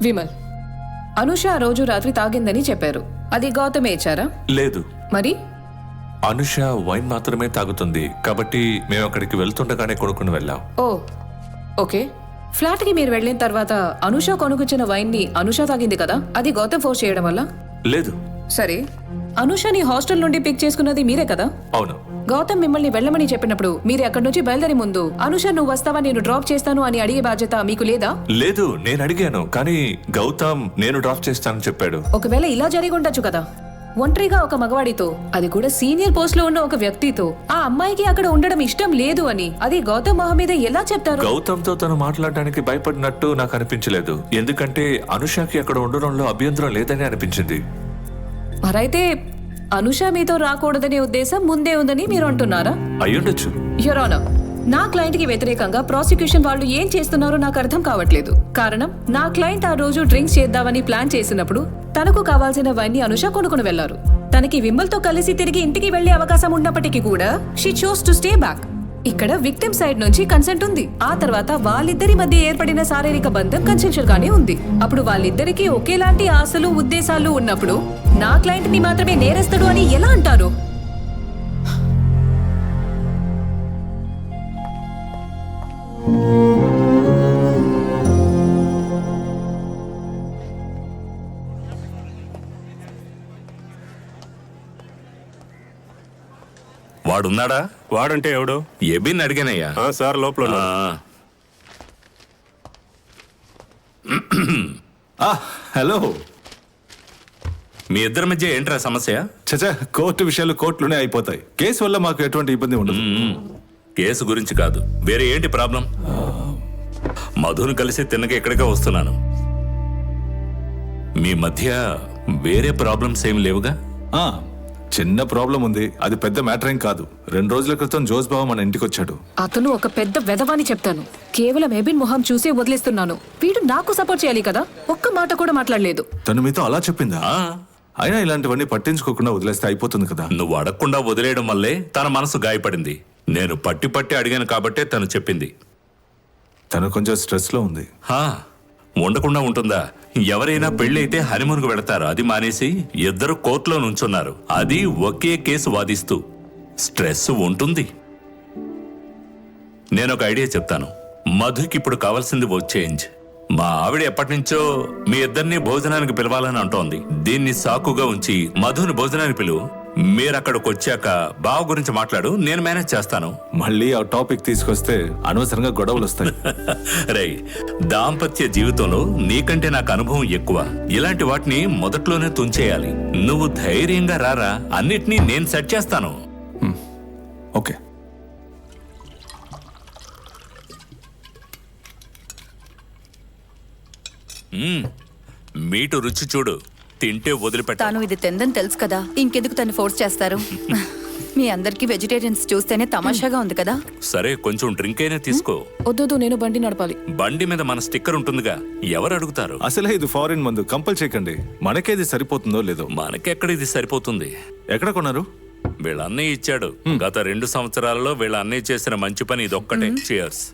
విమల్, అనుష ఆ రోజు రాత్రి తాగిందని చెప్పారు. అది గౌతమే ఇచ్చారా? లేదు. మరి అనుష వైన్ మాత్రమే తాగుతుంది కాబట్టి మేము అక్కడికి వెళ్తుండగానే కొనుక్కుని వెళ్ళాం. ఓ ఓకే. ఫ్లాట్ కి మీరు వెళ్ళిన తర్వాత అనుష కొనుకొచ్చిన వైన్ ని అనుష తాగింది కదా, అది గౌతమ్ ఫోర్స్ చేయడం వల్ల? లేదు. సరే, అనుషని హాస్టల్ నుండి పిక్ చేసుకున్నది మీరే కదా? అవును. గౌతమ్ మిమ్మల్ని వెళ్ళమని చెప్పినప్పుడు మీరు అక్కడి నుంచి బయలుదేరి ముందు అనుష నువ్వు వస్తావా, నేను డ్రాప్ చేస్తాను అని అడిగే బాధ్యత మీకు లేదా? లేదు, నేను అడిగాను కానీ గౌతమ్ నేను డ్రాప్ చేస్తానని చెప్పాడు. ఒకవేళ ఇలా జరిగి ఉండొచ్చు కదా, ఒంటరిగా ఒక మగవాడితో, అది కూడా సీనియర్ పోస్ట్ లో ఉన్న ఒక వ్యక్తితో ఆ అమ్మాయికి అక్కడ ఉండడం ఇష్టం లేదు అని అది గౌతమ్ మొహం మీద ఎలా చెప్తారు? గౌతమ్ తో తను మాట్లాడడానికి భయపడినట్టు నాకు అనిపించలేదు, ఎందుకంటే అనుషకి అక్కడ ఉండడంలో అభ్యంతరం లేదని అనిపించింది. మరైతే అనుష మీతో రాకూడదనే ఉద్దేశం ముందే ఉందని మీరు అంటున్నారా? అయ్యుండొచ్చు. యువర్ ఆనర్, నా క్లయింట్ కి వ్యతిరేకంగా ప్రాసిక్యూషన్ వాళ్ళు ఏం చేస్తున్నారో నాకు అర్థం కావట్లేదు. కారణం, నా క్లయింట్ ఆ రోజు డ్రింక్స్ చేద్దామని ప్లాన్ చేసినప్పుడు తనకు కావాల్సిన వైన్ ని అనుష కొనుక్కుని వెళ్లారు. తనకి విమల్ తో కలిసి తిరిగి ఇంటికి వెళ్లే అవకాశం ఉన్నప్పటికీ కూడా she chose to stay back. ఇక్కడ విక్టిమ్ సైడ్ నుంచి కన్సెంట్ ఉంది. ఆ తర్వాత వాళ్ళిద్దరి మధ్య ఏర్పడిన శారీరక బంధం కన్సెన్షువల్ గానే ఉంది. అప్పుడు వాళ్ళిద్దరికి ఒకేలాంటి ఆశలు ఉద్దేశాలు ఉన్నప్పుడు నా క్లయింట్ ని మాత్రమే నేరస్తుడు అని ఎలా అంటారు? వాడున్నాడా? వాడంటే ఎవడు? ఎబిన్ అడిగానయ్యా. సార్ లోపల ఉన్నారు. హలో. మీ ఇద్దరి మధ్య ఏంట్రా సమస్య? చచా, కోర్టు విషయాలు కోర్టులోనే అయిపోతాయి. కేసు వల్ల మాకు ఎటువంటి ఇబ్బంది ఉండదు. కేసు గురించి కాదు, వేరే ఏంటి ప్రాబ్లం? మధును కలిసి తిన్నగా ఎక్కడిగా వస్తున్నాను. మీ మధ్య వేరే ప్రాబ్లమ్స్ ఏం లేవుగా? ఆ, చిన్న ప్రాబ్లం ఉంది, అది పెద్ద మ్యాటర్ ఏం కాదు. 2 రోజుల క్రితం జోస్ బావ మన ఇంటికి వచ్చాడు. అతను ఒక పెద్ద వెధవాని చెప్తాను. కేవలం ఎబిన్ మొహం చూసే వదిలేస్తున్నాను. వీడు నాకు సపోర్ట్ చేయాలి కదా, ఒక్క మాట కూడా మాట్లాడలేదు. తను మీతో అలా చెప్పిందా? ఆ, అయినా ఇలాంటివన్నీ పట్టించుకోకుండా వదిలేస్తే అయిపోతుంది కదా. నువ్వు అడగకుండా వదిలేయడం వల్లే తన మనసు గాయపడింది. నేను పట్టి అడిగాను కాబట్టే తను చెప్పింది. తను కొంచెం స్ట్రెస్ లో ఉంది. హా, ఉండకుండా ఉంటుందా? ఎవరైనా పెళ్లి అయితే హనీమూన్కు వెళతారు, అది మానేసి ఇద్దరు కోర్టులో నుంచున్నారు, అది ఒకే కేసు వాదిస్తూ. స్ట్రెస్ ఉంటుంది. నేను ఒక ఐడియా చెప్తాను. మధుకి ఇప్పుడు కావాల్సింది ఓ చేంజ్. మా ఆవిడ ఎప్పటి నుంచో మీ ఇద్దరిని భోజనానికి పిలవాలని అంటోంది. దీన్ని సాకుగా ఉంచి మధుని భోజనానికి పిలువు. మీరక్కడికి వచ్చాక బావ గురించి మాట్లాడు, నేను మేనేజ్ చేస్తాను. మళ్ళీ ఆ టాపిక్ తీసుకొస్తే అనవసరంగా గొడవలు వస్తాయి. రై, దాంపత్య జీవితంలో నీకంటే నాకు అనుభవం ఎక్కువ. ఇలాంటి వాటిని మొదట్లోనే తుంచేయాలి. నువ్వు ధైర్యంగా రారా, అన్నిటినీ నేను సెట్ చేస్తాను. ఓకే. మీటు రుచి చూడు, తింటే వదిలిపెట్ట. తాను ఇది తిందని తెలుసు కదా, ఇంకెందుకు తను ఫోర్స్ చేస్తారు? మీ అందరికి వెజిటేరియన్స్ చూస్తేనే తమాషాగా ఉంది కదా. సరే, కొంచెం డ్రింక్ అయినా తీసుకో. వద్దు, నేను బండి నడపాలి. బండి మీద మన స్టిక్కర్ ఉంటుందిగా, ఎవరు అడుగుతారు? అసలే ఇది ఫారిన్ మందు, కంపల్ చేయకండి. మనకేది సరిపోతుందో లేదో. మనకెక్కడ ఇది సరిపోతుంది? ఎక్కడ కొన్నారు? వీళ్ళ అన్నయ్య ఇచ్చాడు. గత 2 సంవత్సరాలలో వీళ్ళ అన్నయ్య చేసిన మంచి పని ఇదొక్కటే. చియర్స్.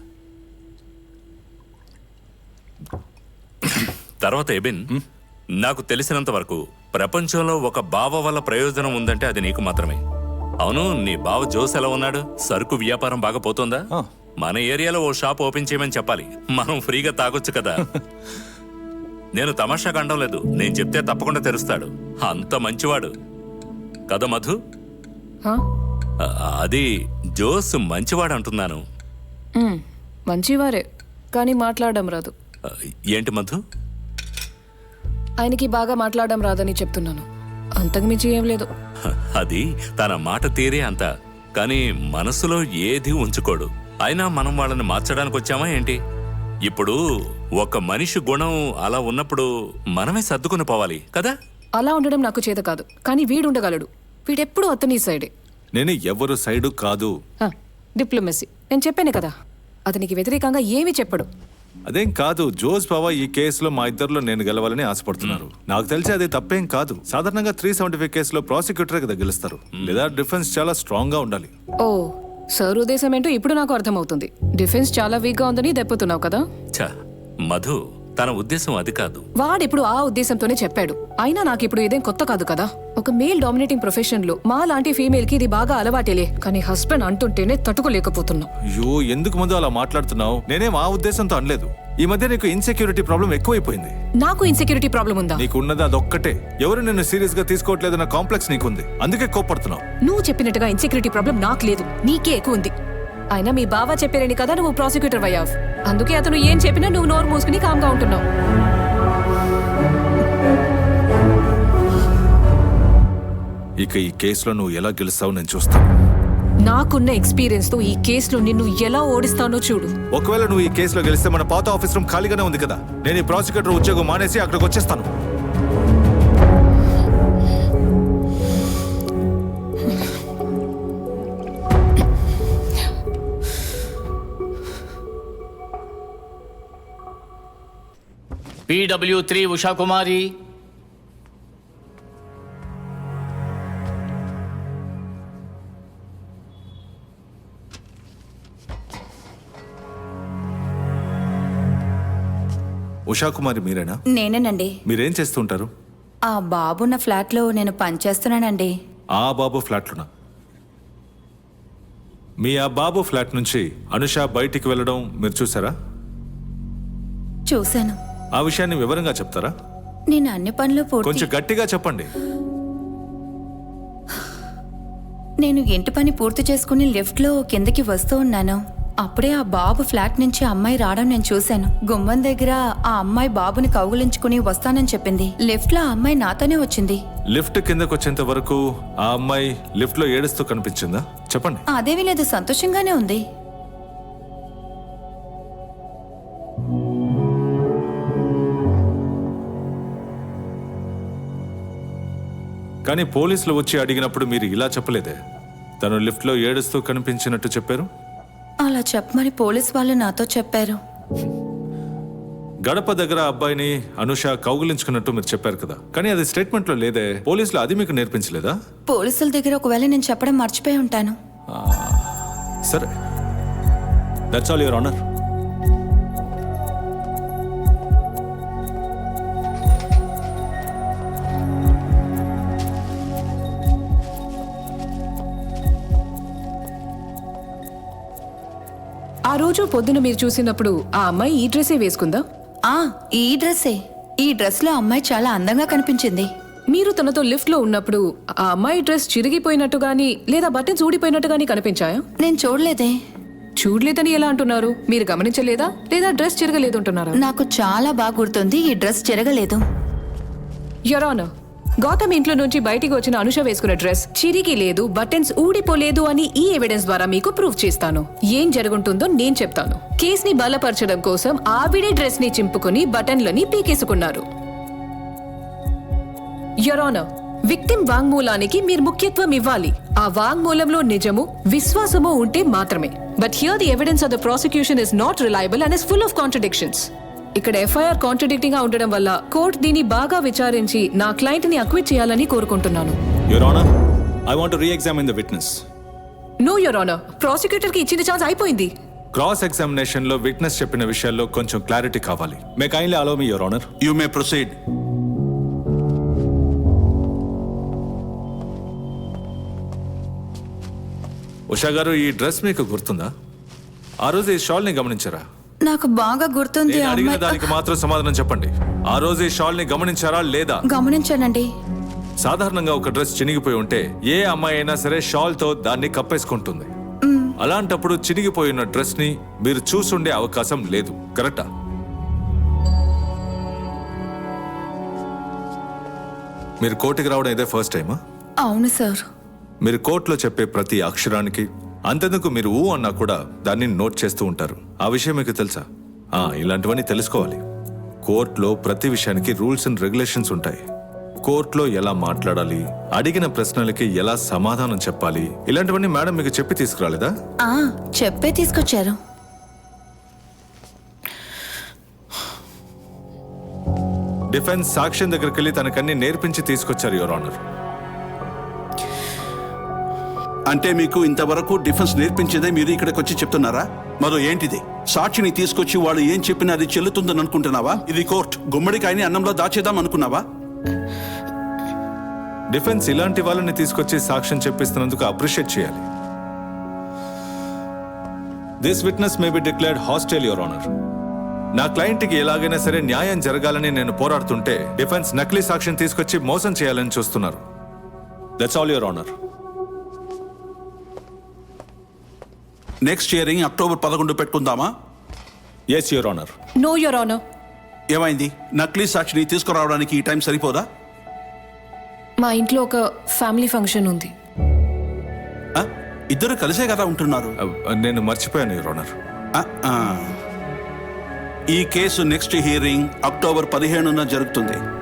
తర్వాత ఎబిన్, నాకు తెలిసినంత వరకు ప్రపంచంలో ఒక బావ వల్ల ప్రయోజనం ఉందంటే అది నీకు మాత్రమే. అవును, నీ బావ జోస్ ఎలా ఉన్నాడు? సరుకు వ్యాపారం బాగా పోతుందా? మన ఏరియాలో ఓ షాప్ ఓపెన్ చేయమని చెప్పాలి, మనం ఫ్రీగా తాగొచ్చు కదా. నేను తమాషాగా అనడం లేదు, నేను చెప్తే తప్పకుండా తెరుస్తాడు. అంత మంచివాడు కదా మధు? అది జోస్ మంచివాడు అంటున్నాను. మంచివారే, కానీ మాట్లాడడం రాదు. ఏంటి మధు? ఆయనకి బాగా మాట్లాడడం రాదని చెప్తున్నాను, అంతకుమించి ఏం లేదు. అది తన మాట తీరే అంత, కానీ మనసులో ఏది ఉంచుకోడు. అయినా మనం వాళ్ళని మార్చడానికి వచ్చామా ఏంటి? ఇప్పుడు ఒక మనిషి గుణం అలా ఉన్నప్పుడు మనమే సర్దుకుని పోవాలి కదా. అలా ఉండడం నాకు చేత కాదు, కానీ వీడుండగలడు. వీడెప్పుడు అతని సైడే. నేను ఎవరు సైడు కాదు. డిప్లొమసీ, నేను చెప్పాను కదా, అతనికి వ్యతిరేకంగా ఏమీ చెప్పడు. అదేం కాదు, జోస్ బావా ఈ కేసులో మా ఇద్దరిలో నేను గెలవాలని ఆశపడుతున్నారు. నాకు తెలిసి అది తప్పేం కాదు. సాధారణంగా 375 కేసులో ప్రాసిక్యూటర్ కదా గెలుస్తారు, లేదా డిఫెన్స్ చాలా స్ట్రాంగ్ గా ఉండాలి. ఓ, సార్ ఉద్దేశం ఏంటో ఇప్పుడు నాకు అర్థమవుతుంది. డిఫెన్స్ చాలా వీక్ గా ఉందని దెప్పుతున్నావు కదా. మధు, తన ఉద్దేశం అది కాదు. వాడిప్పుడు ఆ ఉద్దేశంతోనే చెప్పాడు. అయినా నాకు ఇప్పుడు ఇదేం కొత్త కాదు కదా. ఒక మేల్ డామినేటింగ్ ప్రొఫెషన్ లో మా లాంటి ఫీమేల్ కి ఇది బాగా అలవాటేలే. కానీ హస్బెండ్ అంటుంటేనే తట్టుకోలేకపోతున్నాం. అయ్యో ఎందుకు ముందు అలా మాట్లాడుతున్నావు? నేనేం ఆ ఉద్దేశంతో అనలేదు. ఈ మధ్య నీకు ఇన్సెక్యూరిటీ ప్రాబ్లం ఎక్కువైపోయింది. నాకు ఇన్సెక్యూరిటీ ప్రాబ్లం ఉందా? నీకు ఉన్నది అదొక్కటే. ఎవరు నిన్ను సీరియస్ గా తీసుకోవట్లేదన్న కాంప్లెక్స్ నీకుంది, అందుకే కోప్పడుతున్నావు. నువ్వు చెప్పినట్టుగా ఇన్సెక్యూరిటీ ప్రాబ్లం నాకు లేదు, నీకే ఎక్కువ ఉంది. అయినా మీ బావ చెప్పారని కదా నువ్వు ప్రాసిక్యూటర్ అయ్యావు. అందుకే అతను ఏం చెప్పినా నువ్వు నోరు మూసుకుని కామ్గా ఉంటున్నావు. ఇక ఈ కేసులో నువ్వు ఎలా గెలుస్తావు నేను చూస్తాను. నాకున్న ఎక్స్పీరియన్స్ తో ఈ కేసులో నిన్ను ఎలా ఓడిస్తానో చూడు. ఒకవేళ నువ్వు ఈ కేసులో గెలిస్తే మన పాత ఆఫీస్ రూమ్ ఖాళీగానే ఉంది కదా. నేను ఈ ప్రాసిక్యూటర్ ఉద్యోగం మానేసి అక్కడికి వచ్చేస్తాను. PW3 ఉషా కుమారి, ఉషా కుమారి మీరేనా? నేనేనండి. మీరేం చేస్తుంటారు? ఆ బాబున్న ఫ్లాట్లో నేను పనిచేస్తున్నానండి. ఆ బాబు ఫ్లాట్లోనా? మీ ఆ బాబు ఫ్లాట్ నుంచి అనుష బయటికి వెళ్ళడం మీరు చూసారా? చూశాను. ఆ విషయాన్ని వివరంగా చెప్తారా? నేను అన్ని పనులు పూర్తి. కొంచెం గట్టిగా చెప్పండి. నేను ఇంటి పని పూర్తి చేసుకుని లిఫ్ట్లో కిందకి వస్తూ ఉన్నాను. అప్పుడే ఆ బాబు ఫ్లాట్ నుంచి అమ్మాయి రావడం నేను చూశాను. గుమ్మం దగ్గర ఆ అమ్మాయి బాబుని కౌగులించుకుని వస్తానని చెప్పింది. లిఫ్ట్ లో ఆ అమ్మాయి నాతోనే వచ్చింది. లిఫ్ట్ కిందకు వచ్చేంత వరకు ఆ అమ్మాయి లిఫ్ట్ లో ఏడుస్తూ కనిపించిందా? చెప్పండి. అదేమీ లేదు, సంతోషంగానే ఉంది. కానీ పోలీసులు వచ్చి అడిగినప్పుడు మీరు ఇలా చెప్పలేదే. తను లిఫ్ట్ లో ఏడుస్తూ కనిపించినట్టు చెప్పారు. అలా చెప్పమని పోలీస్ వాళ్ళు నాతో చెప్పారు. గడప దగ్గర అబ్బాయిని అనుష కౌగులించుకున్నట్టు మీరు చెప్పారు కదా. కానీ అది స్టేట్మెంట్ లో లేదే. పోలీసులు అది మీకు నేర్పించలేదా? పోలీసుల దగ్గర ఒకవేళ నేను చెప్పడం మర్చిపోయి ఉంటాను. సరే, దట్స్ ఆల్ యువర్ ఆనర్. ఆ రోజు పొద్దున మీరు చూసినప్పుడు ఆ అమ్మాయి ఈ డ్రెస్సే వేసుకుందా? ఈ డ్రెస్సే. ఈ డ్రెస్ లో అమ్మాయి చాలా అందంగా కనిపించింది. మీరు తనతో లిఫ్ట్ లో ఉన్నప్పుడు ఆ అమ్మాయి డ్రెస్ చిరిగిపోయినట్టు గానీ లేదా బట్టన్స్ ఊడిపోయినట్టు గానీ కనిపించాయా? నేను చూడలేదే. చూడలేదని ఎలా అంటున్నారు? మీరు గమనించలేదా లేదా డ్రెస్ చిరగలేదు అంటున్నారా? నాకు చాలా బాగా గుర్తుంది, ఈ డ్రెస్ చెరగలేదు. యువర్ ఆనర్, గౌతమ్ ఇంట్లో నుంచి బయటికి వచ్చిన అనుష వేసుకున్న డ్రెస్ చిరిగి లేదు, బటన్స్ ఊడిపోలేదు అని ఈ ఎవిడెన్స్ ద్వారా మీకు ప్రూవ్ చేస్తాను. ఏం జరుగుంటుందో నేను చెప్తాను. కేసుని బలపరచడం కోసం ఆవిడే డ్రెస్ ని చింపుకుని బటన్లని పీకేసుకున్నారు. యువర్ ఆనర్, విక్టిమ్ వాంగ్మూలానికి మీరు ముఖ్యత్వం ఇవ్వాలి. ఆ వాంగ్మూలంలో నిజము, విశ్వాసము ఉంటే మాత్రమే. But here the evidence of the prosecution is not reliable and is full of contradictions. ఇక్కడ ఎఫ్ఐఆర్ కాంట్రడిక్టింగ్ గా ఉండడం వల్ల కోర్టు దీన్ని బాగా విచారించి నా క్లయింట్ ని అక్విట్ చేయాలని కోరుకుంటున్నాను. Your honour, I want to re-examine the witness. No your honour, prosecutor కి ఇచ్చిన ఛాన్స్ అయిపోయింది. క్రాస్ ఎగ్జామినేషన్ లో విట్నెస్ చెప్పిన విషయాల్లో కొంచెం క్లారిటీ కావాలి. May kindly allow me your honour. You may proceed. Usha గారు, ఈ డ్రెస్ మీకు గుర్తుందా? ఆ రోజు ఈ షాల్ ని గమనించారా? నాకు బాగా గుర్తుంది. నేను ఆ అడిగిన అమ్మాయి దానికి మాత్రం సమాధానం చెప్పండి. ఆ రోజు ఈ షాల్ ని గమనించారా లేదా? గమనించానండి. సాధారణంగా ఒక డ్రెస్ చినిగిపోయి ఉంటే ఏ అమ్మాయి అయినా సరే షాల్ తో దాన్ని కప్పేసుకుంటుంది. అలాంటప్పుడు చినిగిపోయిన డ్రెస్ ని మీరు చూసుండే అవకాశం లేదు. కరెక్టా? మీరు కోర్టుకి రావడం ఇదే ఫస్ట్ టైమా? అవును సార్. మీరు కోర్టులో చెప్పే ప్రతి అక్షరానికి అంతెందుకు మీరు ఊ అన్నా కూడా దాన్ని నోట్ చేస్తూ ఉంటారు. ఆ విషయం మీకు తెలుసా? ఇలాంటివన్నీ తెలుసుకోవాలి. కోర్టులో ప్రతి విషయానికి రూల్స్ అండ్ రెగ్యులేషన్స్ ఉంటాయి. కోర్టులో ఎలా మాట్లాడాలి, అడిగిన ప్రశ్నలకి ఎలా సమాధానం చెప్పాలి, ఇలాంటివన్నీ మేడం మీకు చెప్పి తీసుకురాలేదా? చెప్పే తీసుకొచ్చారు. డిఫెన్స్ సాక్ష్యం దగ్గరికి వెళ్ళి తనకన్నీ నేర్పించి తీసుకొచ్చారు యువర్ ఆనర్. అంటే మీకు ఇంతవరకు డిఫెన్స్ నేర్పించేదే మీరు ఇక్కడికి వచ్చి చెప్తున్నారా? మరో ఏంటిది? సాక్షిని తీసుకొచ్చి వాళ్ళు ఏం చెప్పినా అది చెల్లుతుందని అనుకుంటున్నావా? ఇది కోర్టు. గుమ్మడికాయని అన్నంలో దాచేద్దాం అనుకున్నావా? డిఫెన్స్ ఇలాంటి వాళ్ళని తీసుకొచ్చి సాక్ష్యం చెప్పిస్తున్నందుకు అప్రిషియేట్ చేయాలి. This witness may be declared hostile, your honour. నా క్లయింట్కి ఎలాగైనా సరే న్యాయం జరగాలని నేను పోరాడుతుంటే డిఫెన్స్ నకిలీ సాక్ష్యం తీసుకొచ్చి మోసం చేయాలని చూస్తున్నారు. That's all, your honour. Next hearing October 11 పెట్టుకుందామా? Yes, your honour. No your honour. ఏమైంది? నకిలీ సాక్షిని తీసుకురావడానికి ఈ టైం సరిపోదా? మా ఇంట్లో ఒక ఫ్యామిలీ ఫంక్షన్ ఉంది. ఆ? ఇద్దరు కలిసే కదా ఉంటున్నారు. నేను మర్చిపోయాను, యువర్ ఆనర్. ఆ, ఆ. ఈ కేసు నెక్స్ట్ హియరింగ్ అక్టోబర్ 15న జరుగుతుంది.